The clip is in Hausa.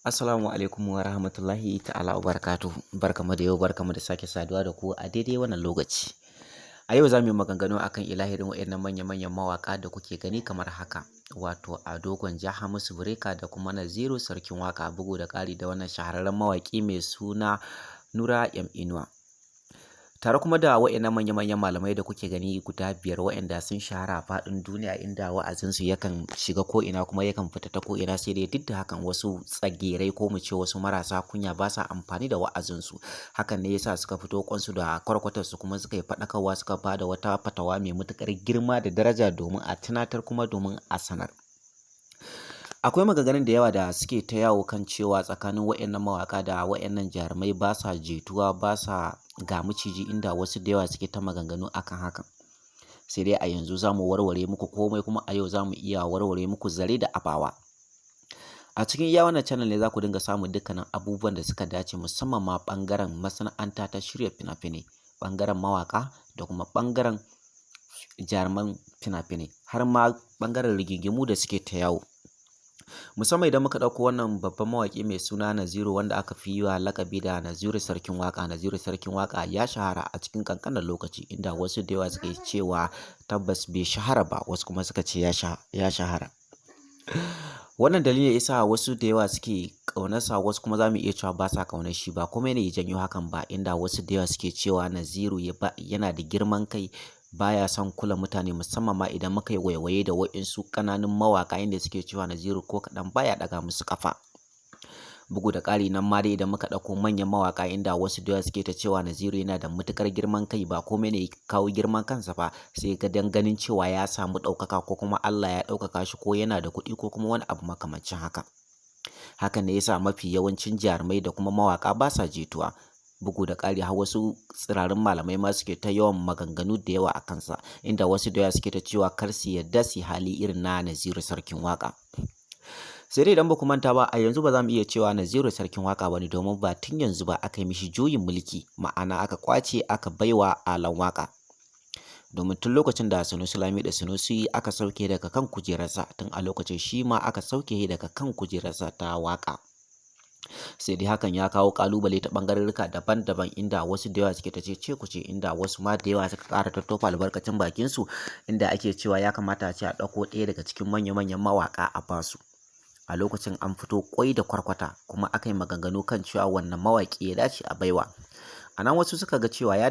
Assalamu alaikum wa rahmatullahi ta'ala wa barakatuhu. Barkamu da yau, barkamu da sake saduwa da ku a daidai wannan lokaci. A yau za mu yi maganganu akan ilahirin waɗannan manya-manyan mawaƙa da kuke gani kamar haka. Wato Ado Gwanja, Hamisu Breaker da kuma Naziru Sarkin Waƙa, bugu da ƙari da wannan shahararren mawaƙi mai suna Nura M Inuwa. Tare kuma da waɗannan manya-manyan malamai da kuke gani guda biyar waɗanda sun shahara a faɗin duniya, inda wa'azinsu yakan shiga ko'ina kuma yakan fita ta ko'ina, sai dai duk da hakan wasu tsagerai ko mu ce wasu marasa kunya ba sa amfani da wa'azinsu. Hakan ne yasa suka fito kwansu da kwarkwatarsu kuma suka yi faɗakarwa, suka ba da wata fatawa mai matuƙar girma da daraja domin a tunatar kuma domin a sanar. Akwai maganganun da yawa da suke ta yawo kan cewa tsakanin waɗannan mawaƙa da waɗannan jarumai ba sa jituwa, ba sa ga miciji, inda wasu da yawa suke ta maganganu akan hakan. Sai dai a yanzu za mu warware muku komai, kuma a yau za mu iya warware muku zare da abawa. A cikin iya wannan channel ne za ku dinga samun dukkanin abubuwan da suka dace, musamman ma ɓangaren masana'anta ta shirya fina-finai, ɓangaren mawaƙa da kuma ɓangaren jaruman fina-finai, har ma ɓangaren rigingimu da suke ta yawo. Musamman idan muka ɗauko wannan babban mawaƙi mai suna Naziru, wanda aka fi yi wa laƙabi da Naziru Sarkin Waƙa. Naziru Sarkin Waƙa ya shahara a cikin ƙanƙanin lokaci, inda wasu da yawa suka yi cewa tabbas bai shahara ba, wasu kuma suka ce ya shahara. Wannan dalili ya sa wasu da yawa suke ƙaunarsa, wasu kuma za mu iya cewa ba sa ƙaunar shi. Ba komai ne ya janyo hakan ba, inda wasu da yawa suke cewa Naziru yana da girman kai, baya son kula mutane, musamman ma idan muka yi waiwaye da waɗansu ƙananun mawaƙa, inda suke cewa Naziru ko kaɗan baya ɗaga musu ƙafa. Bugu da ƙari nan ma dai idan muka ɗauko manyan mawaƙa, inda wasu da yawa suke ta cewa Naziru yana da matuƙar girman kai, ba komai ne ya kawo girman kansa ba, sai ga dan ganin cewa ya samu ɗaukaka ko kuma Allah ya ɗaukaka shi, ko yana da kuɗi ko kuma wani abu makamancin haka. Hakan ne ya sa mafi yawancin jarumai da kuma mawaƙa ba sa jituwa. Bugu da ƙari har wasu tsirarin malamai ma suke ta yawan maganganu da yawa a kansa, inda wasu da yawa suke ta cewa kar su yarda su hali irin na Naziru Sarkin Waƙa. Sai dai idan ba ku manta ba, a yanzu ba za mu iya cewa Naziru Sarkin Waƙa ba ne, domin ba tun yanzu ba aka yi mishi juyin mulki, ma'ana aka ƙwace aka baiwa Alan Waƙa. Domin tun lokacin da Sanusi Lamiɗo Sanusi aka sauke daga kan kujerarsa, tun a lokacin shi ma aka sauke daga kan kujerarsa ta waƙa. Sai dai hakan ya kawo ƙalubale ta ɓangarorika daban-daban, inda wasu da yawa suke ta cece-kuce, inda wasu ma da yawa suka ƙara ta tofa albarkacin bakinsu, inda ake cewa ya kamata a ce a ɗauko ɗaya daga cikin manya-manyan mawaƙa a basu. A lokacin an fito ƙwai da kwarkwata, kuma aka yi maganganu kan cewa wannan mawaƙi ya dace a baiwa. A nan wasu suka ga cewa ya